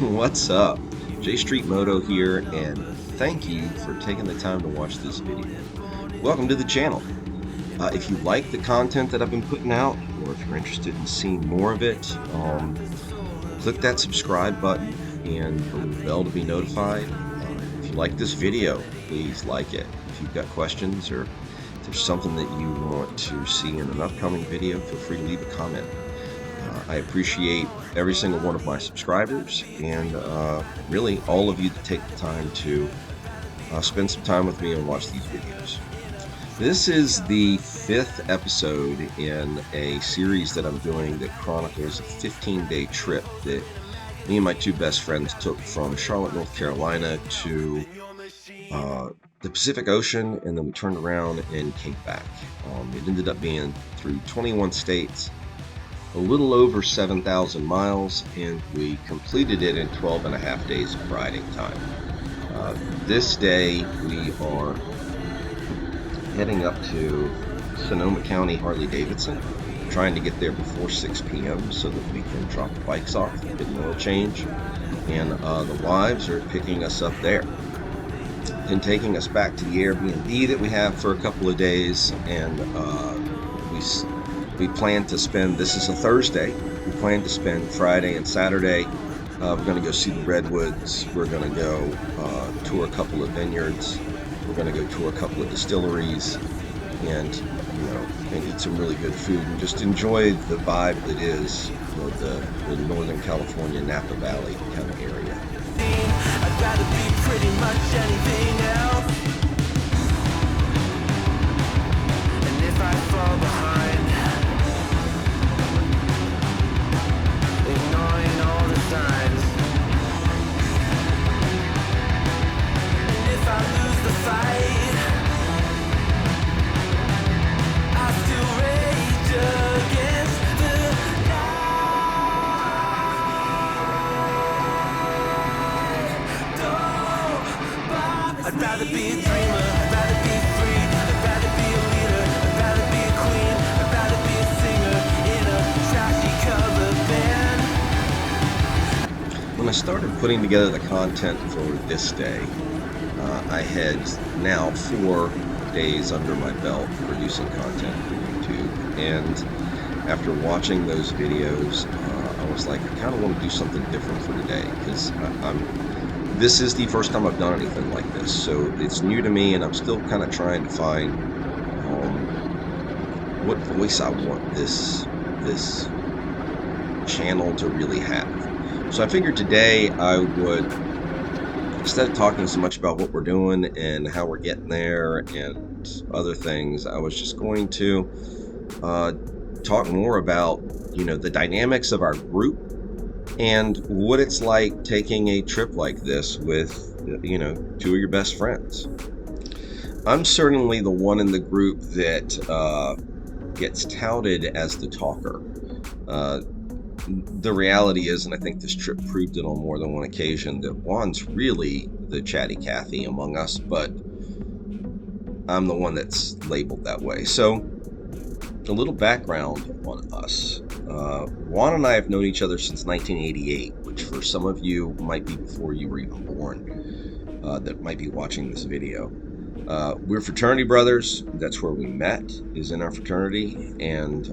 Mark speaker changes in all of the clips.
Speaker 1: What's up? J Street Moto here, and thank you for taking the time to watch this video. Welcome to the channel. If you like the content that I've been putting out, or if you're interested in seeing more of it, click that subscribe button and the bell to be notified. If you like this video, please like it. If you've got questions or if there's something that you want to see in an upcoming video, feel free to leave a comment. I appreciate every single one of my subscribers and really all of you that take the time to spend some time with me and watch these videos. This is the 5th episode in a series that I'm doing that chronicles a 15-day trip that me and my two best friends took from Charlotte, North Carolina to the Pacific Ocean, and then we turned around and came back. It ended up being through 21 states, a little over 7,000 miles, and we completed it in 12 and a half days of riding time. This day we are heading up to Sonoma County, Harley-Davidson, trying to get there before 6 p.m. so that we can drop the bikes off, get an oil change, and the wives are picking us up there and taking us back to the Airbnb that we have for a couple of days. And we plan to spend, this is a Thursday, we plan to spend Friday and Saturday. We're going to go see the redwoods. We're going to go tour a couple of vineyards. We're going to go tour a couple of distilleries and eat some really good food and just enjoy the vibe that is the Northern California Napa Valley kind of area.
Speaker 2: I'd rather be pretty much anything else. And if I fall behind, ignoring all the signs, and if I lose the fight, I still rage against the night. I'd rather be a dreamer, I'd rather be free, I'd rather be a leader, I'd rather be a queen, I'd rather be a singer in a trashy cover band.
Speaker 1: When I started putting together the content for this day, I had now 4 days under my belt producing content for YouTube, and after watching those videos, I was like, I kind of want to do something different for today, because this is the first time I've done anything like this, so it's new to me, and I'm still kind of trying to find what voice I want this channel to really have. So I figured today I would, instead of talking so much about what we're doing and how we're getting there and other things, I was just going to talk more about the dynamics of our group and what it's like taking a trip like this with 2 of your best friends. I'm certainly the one in the group that gets touted as the talker. The reality is, and I think this trip proved it on more than one occasion, that Juan's really the chatty Cathy among us, but I'm the one that's labeled that way. So a little background on us. Juan and I have known each other since 1988, which for some of you might be before you were even born, that might be watching this video. We're fraternity brothers. That's where we met, is in our fraternity, and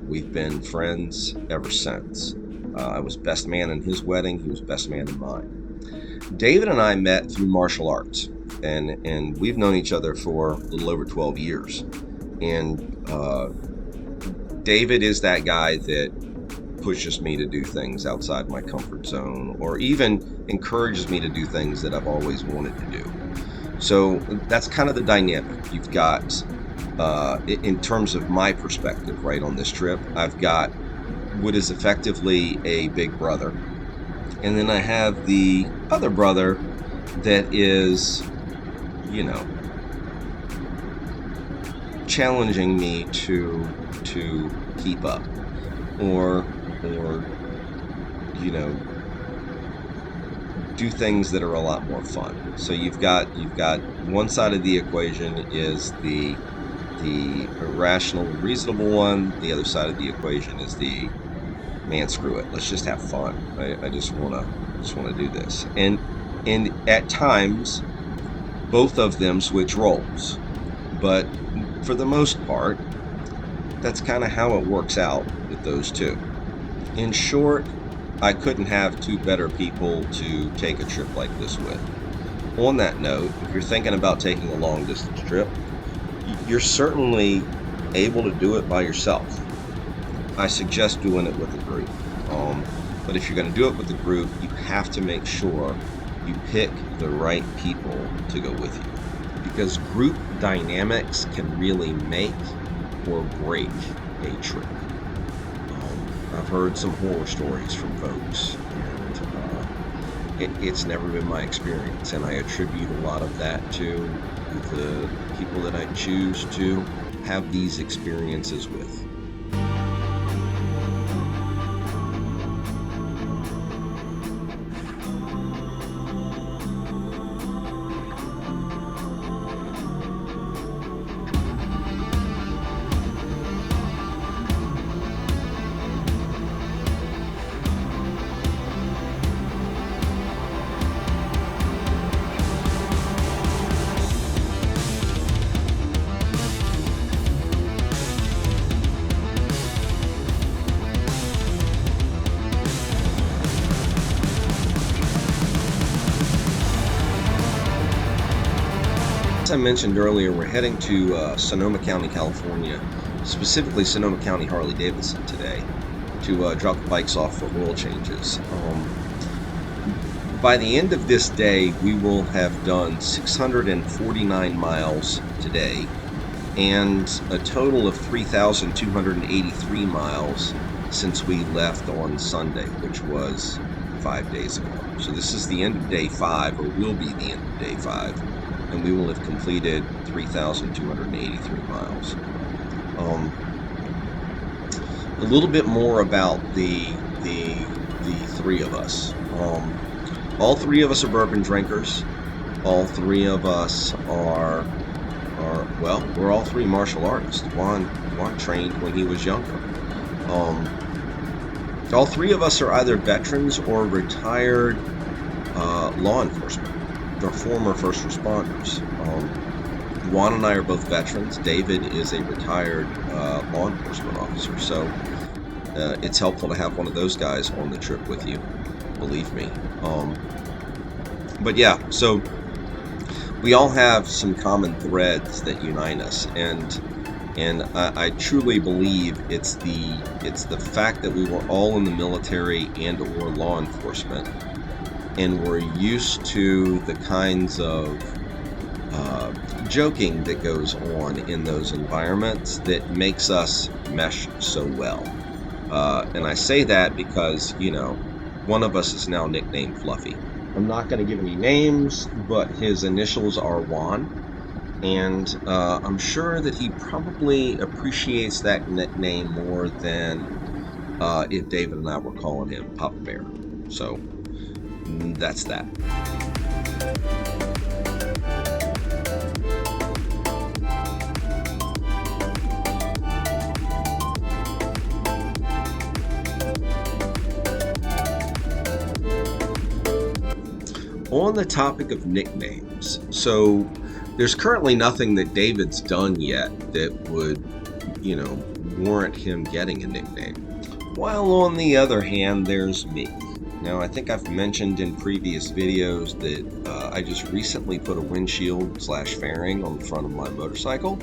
Speaker 1: we've been friends ever since. I was best man in his wedding. He was best man in mine. David and I met through martial arts, and we've known each other for a little over 12 years. And David is that guy that pushes me to do things outside my comfort zone, or even encourages me to do things that I've always wanted to do. So that's kind of the dynamic. You've got, in terms of my perspective, right, on this trip, I've got what is effectively a big brother. And then I have the other brother that is, challenging me to keep up, or do things that are a lot more fun. So you've got one side of the equation is the rational, reasonable one. The other side of the equation is the man, screw it, let's just have fun. I just want to do this. And at times, both of them switch roles, but for the most part, that's kind of how it works out with those two. In short, I couldn't have two better people to take a trip like this with. On that note, if you're thinking about taking a long distance trip, you're certainly able to do it by yourself. I suggest doing it with a group. But if you're going to do it with a group, you have to make sure you pick the right people to go with you, because group dynamics can really make or break a trip. I've heard some horror stories from folks, and it's never been my experience, and I attribute a lot of that to the people that I choose to have these experiences with. As I mentioned earlier, we're heading to Sonoma County, California, specifically Sonoma County Harley-Davidson today, to drop the bikes off for oil changes. By the end of this day, we will have done 649 miles today, and a total of 3,283 miles since we left on Sunday, which was 5 days ago. So this is the end of day 5, or will be the end of day 5. And we will have completed 3,283 miles. A little bit more about the three of us. All three of us are bourbon drinkers. All three of us are well, we're all three martial artists. Juan trained when he was younger. All three of us are either veterans or retired law enforcement, or former first responders. Juan and I are both veterans. David is a retired law enforcement officer, so it's helpful to have one of those guys on the trip with you, believe me. But yeah, so we all have some common threads that unite us, and I truly believe it's the fact that we were all in the military and or law enforcement, and we're used to the kinds of joking that goes on in those environments that makes us mesh so well. And I say that because, one of us is now nicknamed Fluffy. I'm not going to give any names, but his initials are Juan, and I'm sure that he probably appreciates that nickname more than if David and I were calling him Papa Bear. So that's that. On the topic of nicknames, so there's currently nothing that David's done yet that would, warrant him getting a nickname. While on the other hand, there's me. Now, I think I've mentioned in previous videos that I just recently put a windshield / fairing on the front of my motorcycle.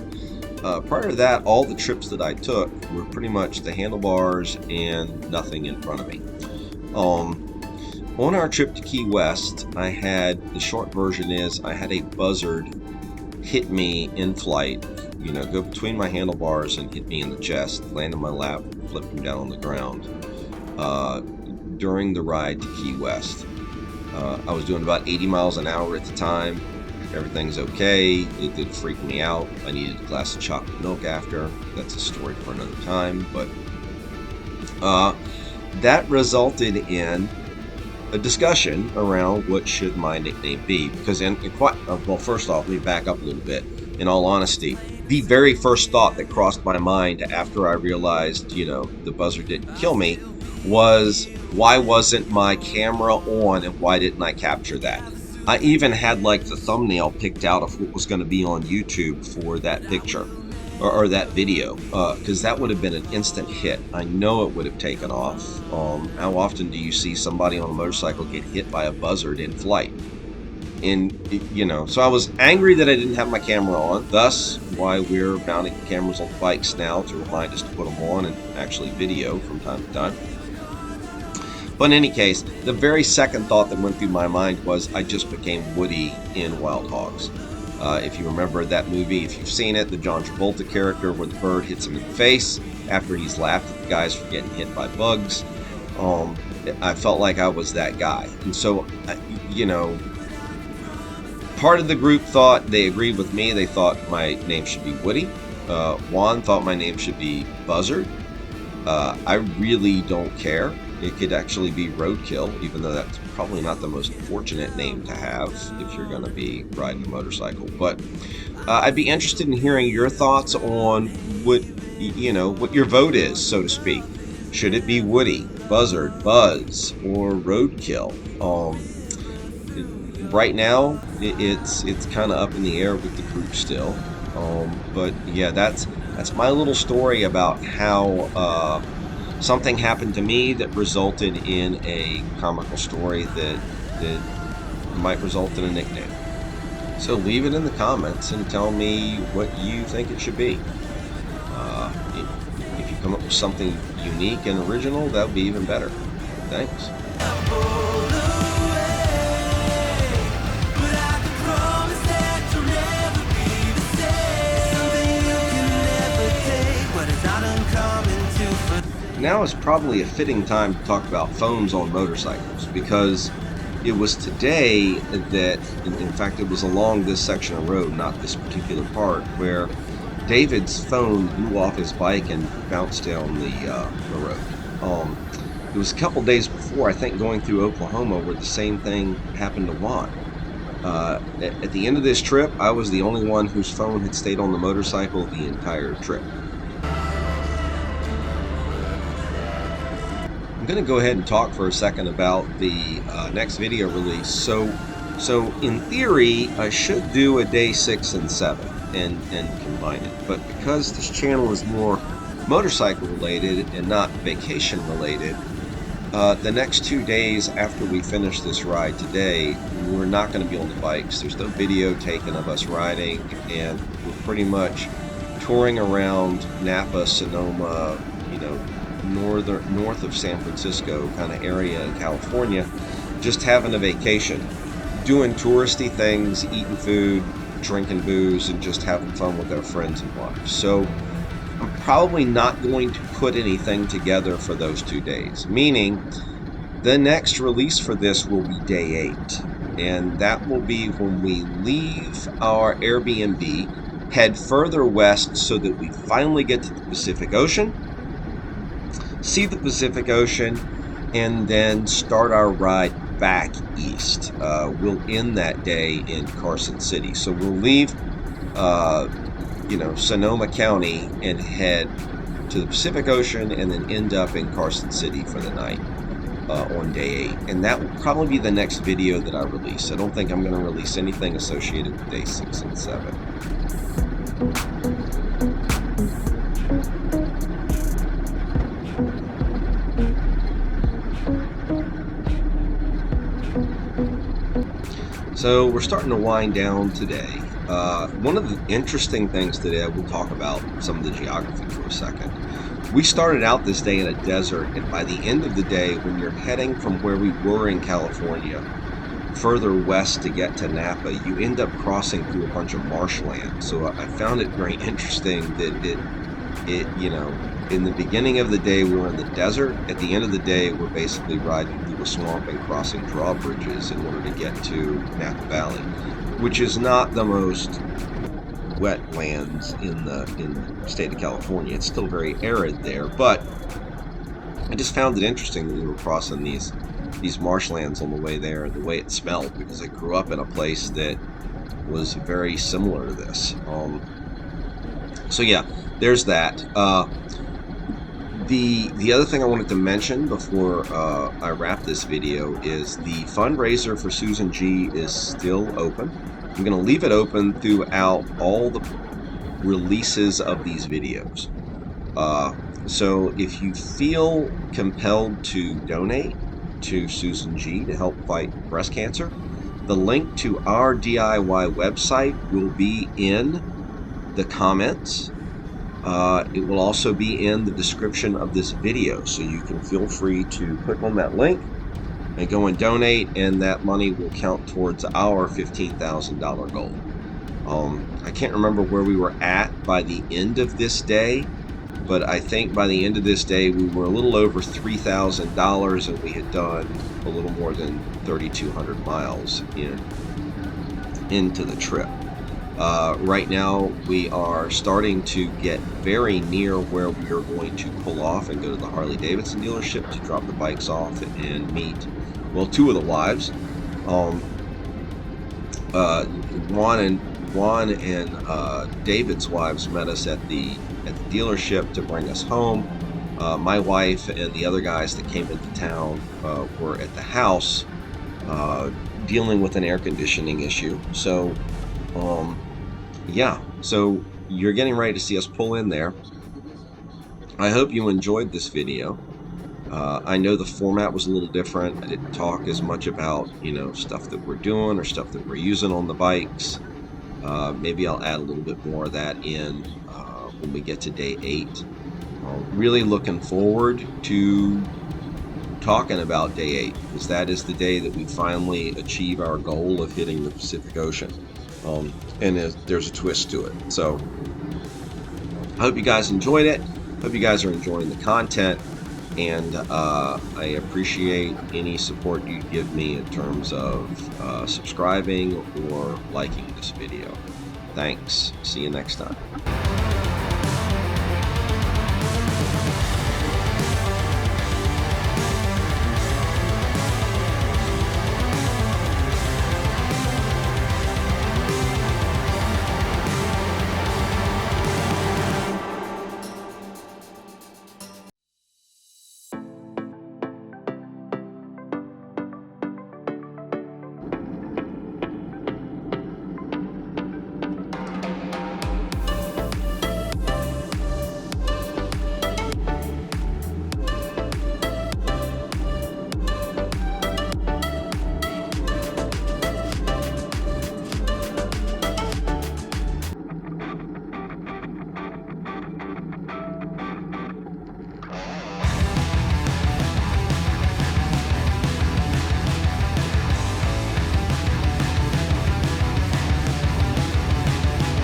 Speaker 1: Prior to that, all the trips that I took were pretty much the handlebars and nothing in front of me. On our trip to Key West, the short version is, I had a Buzzard hit me in flight, go between my handlebars and hit me in the chest, land on my lap, flip him down on the ground during the ride to Key West. I was doing about 80 miles an hour at the time. Everything's okay. It did freak me out. I needed a glass of chocolate milk after. That's a story for another time. But that resulted in a discussion around what should my nickname be. Because first off, let me back up a little bit. In all honesty, the very first thought that crossed my mind after I realized, the Buzzard didn't kill me, was why wasn't my camera on and why didn't I capture that? I even had like the thumbnail picked out of what was going to be on YouTube for that picture or that video, because that would have been an instant hit. I know it would have taken off. How often do you see somebody on a motorcycle get hit by a buzzard in flight? And, you know, so I was angry that I didn't have my camera on, thus why we're mounting cameras on bikes now to remind us to put them on and actually video from time to time. But in any case, the very second thought that went through my mind was I just became Woody in Wild Hogs. If you remember that movie, if you've seen it, the John Travolta character where the bird hits him in the face after he's laughed at the guys for getting hit by bugs. I felt like I was that guy. And so, you know, part of the group thought, they agreed with me, they thought my name should be Woody. Juan thought my name should be Buzzard. I really don't care. It could actually be Roadkill, even though that's probably not the most fortunate name to have if you're going to be riding a motorcycle. But I'd be interested in hearing your thoughts on what, you know, what your vote is, so to speak. Should it be Woody, Buzzard, Buzz, or Roadkill? Right now, it's kind of up in the air with the group still. But yeah, that's my little story about how something happened to me that resulted in a comical story that might result in a nickname. So leave it in the comments and tell me what you think it should be. If you come up with something unique and original, that would be even better. Thanks. Now is probably a fitting time to talk about phones on motorcycles, because it was today that, in fact, it was along this section of road, not this particular part, where David's phone blew off his bike and bounced down the road. It was a couple days before, I think, going through Oklahoma, where the same thing happened to Juan. At the end of this trip, I was the only one whose phone had stayed on the motorcycle the entire trip. I'm going to go ahead and talk for a second about the next video release. So in theory, I should do a day 6 and 7 and combine it. But because this channel is more motorcycle related and not vacation related, the next 2 days after we finish this ride today, we're not going to be on the bikes. There's no video taken of us riding, and we're pretty much touring around Napa, Sonoma, you know, north of San Francisco kind of area in California, just having a vacation, doing touristy things, eating food, drinking booze, and just having fun with our friends and wives. So I'm probably not going to put anything together for those 2 days, meaning the next release for this will be day 8, and that will be when we leave our Airbnb, head further west so that we finally get to the Pacific Ocean, see the Pacific Ocean, and then start our ride back east. We'll end that day in Carson City. So we'll leave, Sonoma County and head to the Pacific Ocean, and then end up in Carson City for the night on day 8. And that will probably be the next video that I release. I don't think I'm going to release anything associated with day 6 and 7. So we're starting to wind down today. One of the interesting things today, we'll talk about some of the geography for a second. We started out this day in a desert, and by the end of the day, when you're heading from where we were in California further west to get to Napa, you end up crossing through a bunch of marshland. So I found it very interesting that in the beginning of the day we were in the desert. At the end of the day, we're basically riding through a swamp and crossing drawbridges in order to get to Napa Valley, which is not the most wetlands in the state of California. It's still very arid there, but I just found it interesting that we were crossing these marshlands on the way there, and the way it smelled, because I grew up in a place that was very similar to this. So yeah, there's that. The other thing I wanted to mention before I wrap this video is the fundraiser for Susan G is still open. I'm going to leave it open throughout all the releases of these videos. So if you feel compelled to donate to Susan G to help fight breast cancer, the link to our DIY website will be in the comments. It will also be in the description of this video, so you can feel free to click on that link and go and donate, and that money will count towards our $15,000 goal. I can't remember where we were at by the end of this day, but I think by the end of this day we were a little over $3,000, and we had done a little more than 3,200 miles into the trip. Right now we are starting to get very near where we are going to pull off and go to the Harley Davidson dealership to drop the bikes off and meet, well, two of the wives. Juan and David's wives met us at the dealership to bring us home. My wife and the other guys that came into town were at the house dealing with an air conditioning issue. So yeah, so you're getting ready to see us pull in there. I hope you enjoyed this video. I know the format was a little different. I didn't talk as much about, stuff that we're doing or stuff that we're using on the bikes. Maybe I'll add a little bit more of that in when we get to day 8. Really looking forward to talking about day 8, because that is the day that we finally achieve our goal of hitting the Pacific Ocean. And there's a twist to it. So I hope you guys enjoyed it. Hope you guys are enjoying the content, and I appreciate any support you give me in terms of subscribing or liking this video. Thanks. See you next time.